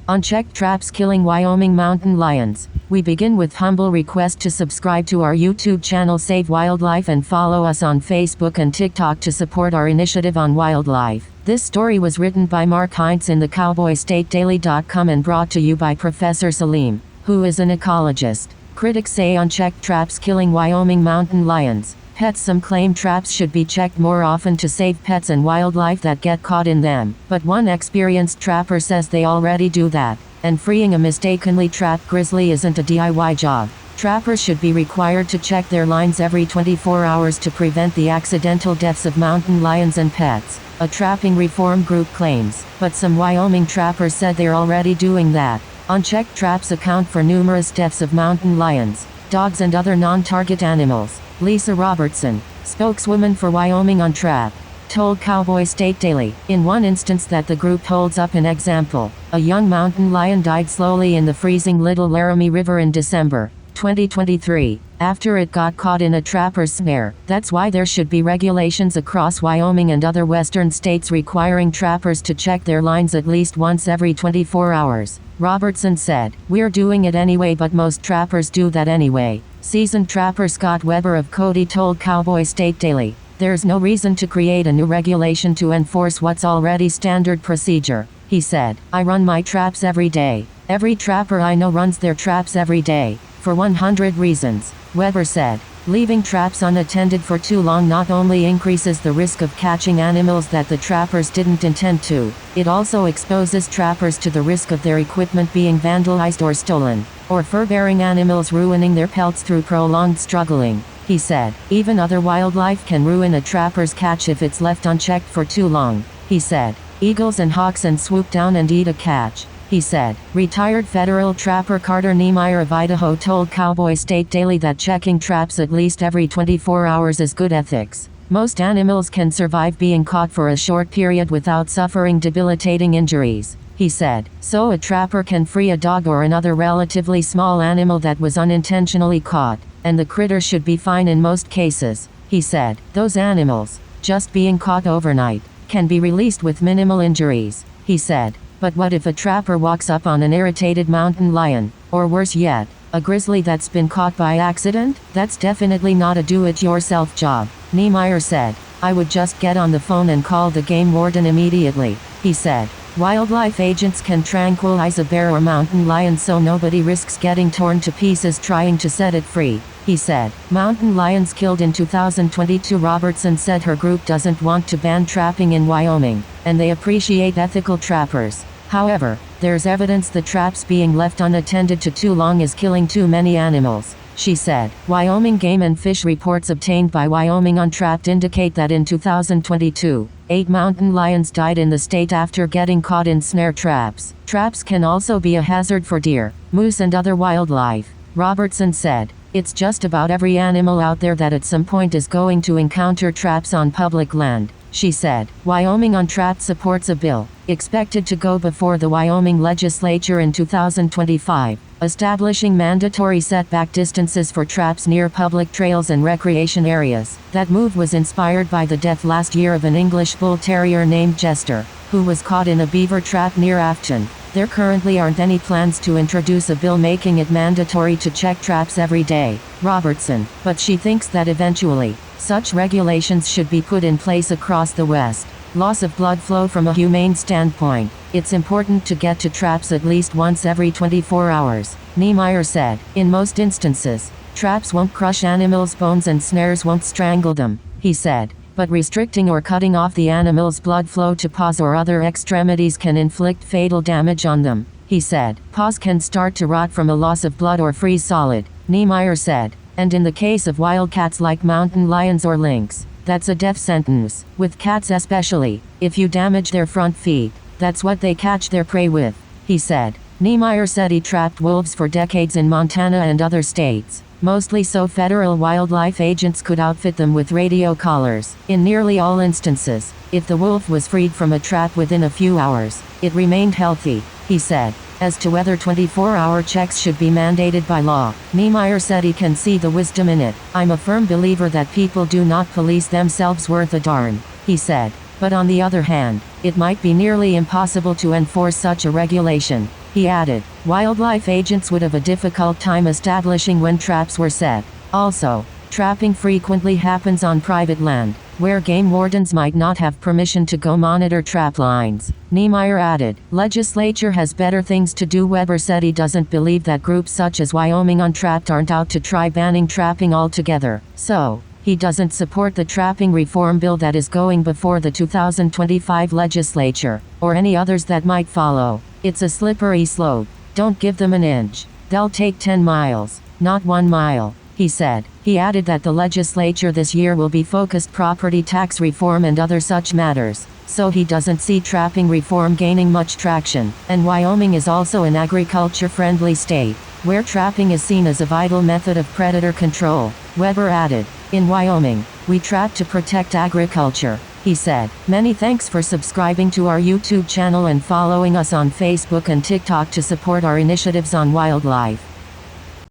Unchecked traps killing Wyoming mountain lions. We begin with humble request to subscribe to our YouTube channel Save Wildlife and follow us on Facebook and TikTok to support our initiative on wildlife. This story was written by Mark Heinz in the CowboyStateDaily.com and brought to you by Professor Salim, who is an ecologist. Critics say unchecked traps killing Wyoming mountain lions. Pets. Some claim traps should be checked more often to save pets and wildlife that get caught in them. But one experienced trapper says they already do that, and freeing a mistakenly trapped grizzly isn't a DIY job. Trappers should be required to check their lines every 24 hours to prevent the accidental deaths of mountain lions and pets, a trapping reform group claims. But some Wyoming trappers said they're already doing that. Unchecked traps account for numerous deaths of mountain lions, dogs and other non-target animals. Lisa Robertson, spokeswoman for Wyoming Unchecked, told Cowboy State Daily, in one instance that the group holds up an example, a young mountain lion died slowly in the freezing Little Laramie River in December 2023, after it got caught in a trapper's snare. That's why there should be regulations across Wyoming and other western states requiring trappers to check their lines at least once every 24 hours. Robertson said, "We're doing it anyway, but most trappers do that anyway." Seasoned trapper Scott Weber of Cody told Cowboy State Daily, "There's no reason to create a new regulation to enforce what's already standard procedure." He said, "I run my traps every day. Every trapper I know runs their traps every day, for 100 reasons." Weber said, "Leaving traps unattended for too long not only increases the risk of catching animals that the trappers didn't intend to, it also exposes trappers to the risk of their equipment being vandalized or stolen, or fur-bearing animals ruining their pelts through prolonged struggling." He said, "Even other wildlife can ruin a trapper's catch if it's left unchecked for too long." He said, "Eagles and hawks can swoop down and eat a catch." He said, retired federal trapper Carter Niemeyer of Idaho told Cowboy State Daily that checking traps at least every 24 hours is good ethics. Most animals can survive being caught for a short period without suffering debilitating injuries. He said, "So a trapper can free a dog or another relatively small animal that was unintentionally caught, and the critter should be fine in most cases." He said, "Those animals, just being caught overnight, can be released with minimal injuries." He said, "But what if a trapper walks up on an irritated mountain lion, or worse yet, a grizzly that's been caught by accident? That's definitely not a do-it-yourself job." Niemeyer said, "I would just get on the phone and call the game warden immediately." He said, "Wildlife agents can tranquilize a bear or mountain lion so nobody risks getting torn to pieces trying to set it free." He said, "Mountain lions killed in 2022." Robertson said her group doesn't want to ban trapping in Wyoming, and they appreciate ethical trappers. However, there's evidence the traps being left unattended to too long is killing too many animals. She said, "Wyoming Game and Fish reports obtained by Wyoming Unchecked indicate that in 2022, 8 mountain lions died in the state after getting caught in snare traps. Traps can also be a hazard for deer, moose and other wildlife." Robertson said, "It's just about every animal out there that at some point is going to encounter traps on public land." She said, Wyoming Unchecked supports a bill, expected to go before the Wyoming legislature in 2025, establishing mandatory setback distances for traps near public trails and recreation areas. That move was inspired by the death last year of an English bull terrier named Jester, who was caught in a beaver trap near Afton. There currently aren't any plans to introduce a bill making it mandatory to check traps every day, Robertson, but she thinks that eventually, such regulations should be put in place across the West. Loss of blood flow. From a humane standpoint, it's important to get to traps at least once every 24 hours, Niemeyer said. "In most instances, traps won't crush animals' bones and snares won't strangle them," he said, "but restricting or cutting off the animal's blood flow to paws or other extremities can inflict fatal damage on them." He said, "Paws can start to rot from a loss of blood or freeze solid," Niemeyer said, "and in the case of wildcats like mountain lions or lynx, that's a death sentence. With cats especially, if you damage their front feet, that's what they catch their prey with," he said. Niemeyer said he trapped wolves for decades in Montana and other states, mostly so federal wildlife agents could outfit them with radio collars. In nearly all instances, if the wolf was freed from a trap within a few hours, it remained healthy, he said. As to whether 24-hour checks should be mandated by law, Niemeyer said he can see the wisdom in it. "I'm a firm believer that people do not police themselves worth a darn," he said. "But on the other hand, it might be nearly impossible to enforce such a regulation," He added, wildlife agents would have a difficult time establishing when traps were set. Also, trapping frequently happens on private land, where game wardens might not have permission to go monitor trap lines. Niemeyer added, legislature has better things to do. Weber said he doesn't believe that groups such as Wyoming Untrapped aren't out to try banning trapping altogether. So, he doesn't support the trapping reform bill that is going before the 2025 legislature, or any others that might follow. It's a slippery slope. Don't give them an inch. They'll take 10 miles, not 1 mile, he said. He added that the legislature this year will be focused property tax reform and other such matters, so he doesn't see trapping reform gaining much traction. And Wyoming is also an agriculture-friendly state, where trapping is seen as a vital method of predator control. Weber added, in Wyoming, we trap to protect agriculture, he said. Many thanks for subscribing to our YouTube channel and following us on Facebook and TikTok to support our initiatives on wildlife.